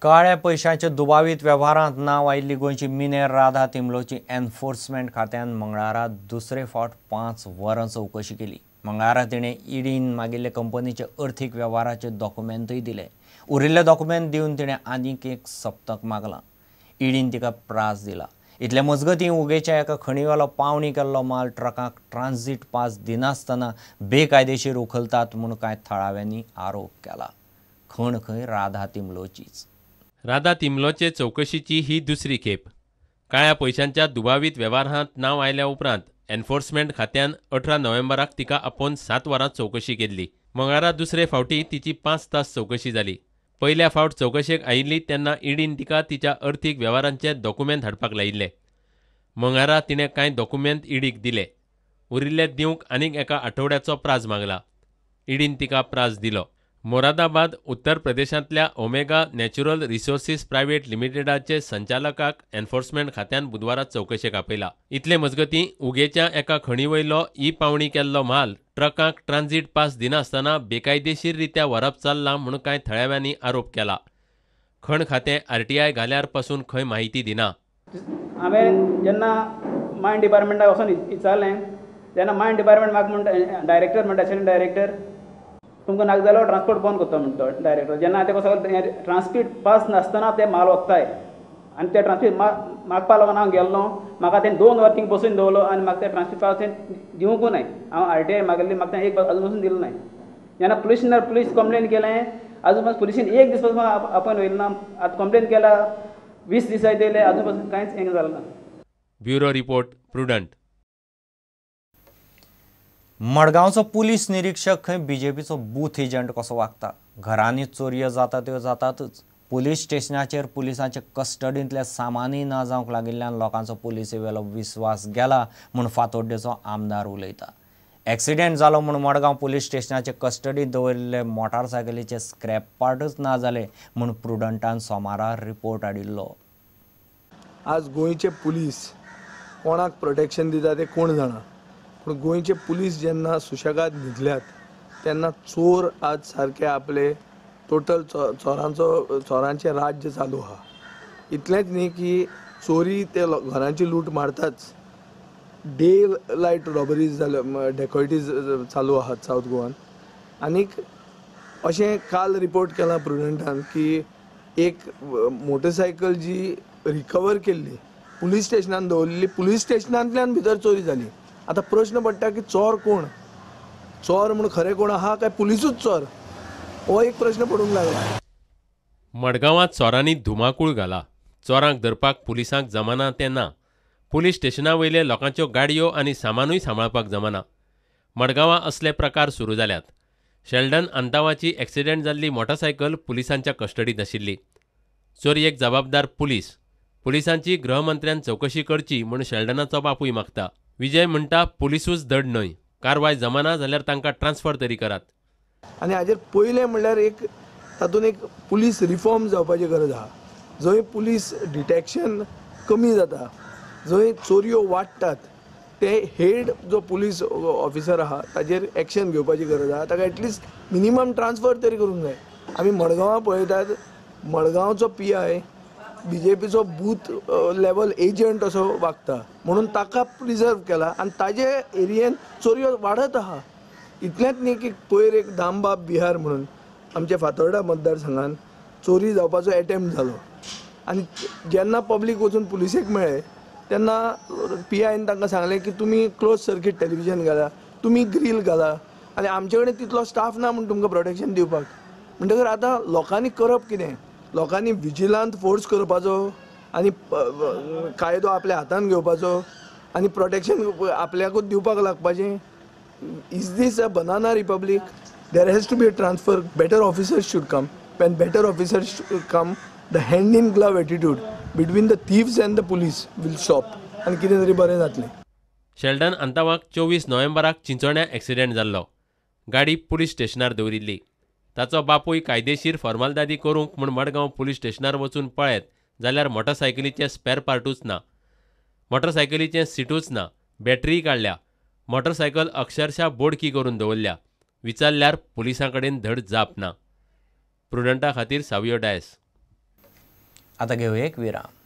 काळ्या पैशांच्या दुबावीत व्यवहारांत नांव आयिल्ली गोंयची मिनेर राधा तिंबलोची एनफोर्समेंट खात्यान मंगळारा दुसरे फावट 5 वरां चवकशी केली। मंगळारा तिणें ईडीन मागिल्ले कंपनीचे अर्थीक व्यवहाराचे डॉक्युमेंटूय दिले। उरिल्ले डॉक्युमेंट दिवन तिणें आनीक एक सप्तक मागलां। ईडीन तिका प्रास दिला। इतले मजगतीं उगेच्या एका खणीवेलो पावणी केल्लो माल ट्रकाक ट्रांझीट पास दिनासतना बेकायदेशीर उखलतात म्हूण कांय थळाव्यांनी आरोप केला। खण खंय राधा तिंबलोचीच। राधा तिंबलोचे चौकशीची ही दुसरी खेप। काळ्या पैशांच्या दुबावीत व्यवहारांत नांव आयल्या उपरांत एनफोर्समेंट खात्यान 18 नोव्हेंबराक तिका आपोवन 7 वरां चौकशी केल्ली। मंगळारा दुसरे फावटी तिची 5 तास चौकशी जाली। पयल्या फावट चौकशेक आयिल्ली तेन्ना ईडीन तिका तिच्या अर्थीक व्यवहारांचे डॉक्युमेंट हाडपाक लायिल्ले। मंगळारा तिणें कांय डॉक्युमेंट ईडीक दिले। उरिल्ले दिवंक आनीक एका आठवड्याचो प्राझ मागला। ईडीन तिका प्राझ दिलो। मोरादाबाद उत्तर प्रदेशांतल्या ओमेगा नॅचरल रिसोर्सीस प्रायव्हेट लिमिटेडाचे संचालकाक एनफोर्समेंट खात्यान बुधवारा चौकशेक आपयला। इतले मजगतीं उगेच्या एका खणीवयलो पावणी केल्लो माल ट्रकांक ट्रांझीट पास दिनासतना बेकायदेशीर रित्या व्हरप चल्लां म्हूण कांय थळाव्यांनी आरोप केला। खण खातें आरटीआय घाल्यार पासून खंय माहिती दिना। हांवें जेन्ना मायन डिपार्टमेंटाक वचून विचारलें तेन्ना मायन डिपार्टमेंट म्हाका म्हणटा डायरेक्टर म्हणटा असिस्टंट डायरेक्टर तुमकां नाका जाल्यार ट्रान्सपोर्ट बंद करता म्हणटा डायरेक्टर। जेन्ना तेका सगळें ट्रान्सपोर्ट पास नासतना ते माल वखताय आनी ते ट्रान्सपोर्ट मागपा लागून हांव गेल्लो। म्हाका तें 2 वर थिंग बसून दवरलो आनी म्हाका ते ट्रान्सपोर्ट पास दिवंकूय नाय। हांव आरटीआय मागिल्ली म्हाका एक अजून पासून दिलो नाय। जेन्ना पुलीस कंप्लेन केलें अजून पासून पुलिसीन एक दीस पासून आपण वयलो ना। आतां कंप्लेन केला 20 दीस जायत अजून पासून कांयच हें जालें ना। Bureau report Prudent. मडगांवचो पुलीस निरीक्षक खंय बीजेपीचो बूथ एजंट कसो वागता। घरांनी चोरयो जाता त्यो जातातच। पुलीस स्टेशनाचेर पुलिसांचे कस्टडींतले सामानूय ना जावंक लागिल्ल्यान लोकांचो पुलिसेवेलो विस्वास गेला म्हूण फातोड्डेचो आमदार उलयता। एक्सिडेंट जालो म्हूण मडगांव पुलीस स्टेशनाचे कस्टडींत दवरिल्ले मोटारसायकलीचे स्क्रॅप पार्टूच ना जाले म्हूण प्रुडंटान सोमारा रिपोर्ट हाडिल्लो। आज गोंयचे पुलीस कोणाक प्रोटेक्शन दिता ते कोण जाणा, पूण गोंयचे पुलीस जेन्ना सुशेगाद न्हिदल्यात तेन्ना चोर आज सारके आपले टोटल चोरांचे राज्य चालू आहा। इतलेंच न्ही की चोरी ते घरांची लूट मारताच, डे लायट रॉबरीज डेकॉयटीज चालू आहात सावथ गोवान। आनीक अशें काल रिपोर्ट केला प्रुडंटान की एक मोटरसायकल जी रिकवर केल्ली पुलीस स्टेशनान दवरलेली, पुलीस स्टेशनांतल्यान भितर चोरी जाली। आतां प्रश्न पडटा की चोर कोण? चोर म्हूण खरें कोण आहा काय पुलिसूच चोर? हो एक प्रश्न पडूंक लागला। मडगांवांत चोरांनी धुमाकूळ घाला। चोरांक धरपाक पुलिसांक जमना तें ना। पुलीस स्टेशना वयले लोकांच्यो गाडयो आनी सामानूय सांबाळपाक जमना। मडगांवां असले प्रकार सुरू जाल्यात। शेल्डन अंतावाची एक्सिडेंट जाल्ली मोटारसायकल पुलिसांच्या कस्टडींत आशिल्ली। चोरयेक जबाबदार पुलिसांची गृहमंत्र्यान चौकशी करची म्हूण शेल्डनाचो बापूय मागता। विजय म्हणटा पुलिसूच धड न्हय, कारवाय जमना जाल्यार तांकां ट्रान्सफर तरी करात। आनी हाजेर पयलें म्हणल्यार तातूंत एक पुलीस रिफॉर्म जावपाची गरज आहा। जंय पुलीस डिटेक्शन कमी जाता, जंय चोरयो वाडटात, ते हेड जो पुलीस ऑफिसर आहा ताजेर एक्शन घेवपाची गरज आहा। ताका एटलिस्ट मिनिमम ट्रान्सफर तरी करूंक जाय। आमी मडगांवां पळयतात, मडगांवचो PI बीजेपीचो बूथ लेवल एजंट असो वागता म्हणून ताका प्रिजर्व केला आनी ताजे एरियेन चोरयो वाडत आहा। इतलेंच न्ही की पयर एक दामबाब बिहार म्हणून आमच्या फातोर्डा मतदारसंघान चोरी जावपाचो एटेम्प्ट जालो आनी जेन्ना पब्लीक वचून पुलिसेक मेळ्ळे तेन्ना PIन तांकां सांगलें की तुमी क्लोज सर्कीट टेलिव्हिजन घाला, तुमी ग्रील घाला आनी आमचे कडेन तितलो स्टाफ ना म्हूण तुमकां प्रोटेक्शन दिवपाक। म्हणटकर आतां लोकांनी करप कितें? लोकांनी विजिलंट फोर्स करपाचो आनी कायदो आपल्या हातान घेवपाचो आनी प्रोटेक्शन आपल्याकूच दिवपाक लागपाचें। Is this a banana republic? There has to be a transfer. Better officers should come. When better officers come, the hand in glove attitude between the thieves and the police will stop आनी कितें तरी बरें जातलें। Sheldon अंतावाक 24 नोव्हेंबराक चिंचोण्या accident जाल्लो। गाडी police स्टेशनार दवरिल्ली। ताचो बापूय कायदेशीर फॉर्मालिटी करूंक म्हूण मडगांव पुलीस स्टेशनार वचून पळयत जाल्यार मोटारसायकलीचे स्पेर पार्टूच ना, मोटारसायकलीचें सिटूच ना, बॅटरी काडल्या, मोटारसायकल अक्षरशा बोडकी करून दवरल्या। विचारल्यार पुलिसां कडेन धड जाप ना। प्रुडंटा खातीर सावयो डायस। आता घेऊया एक विराम.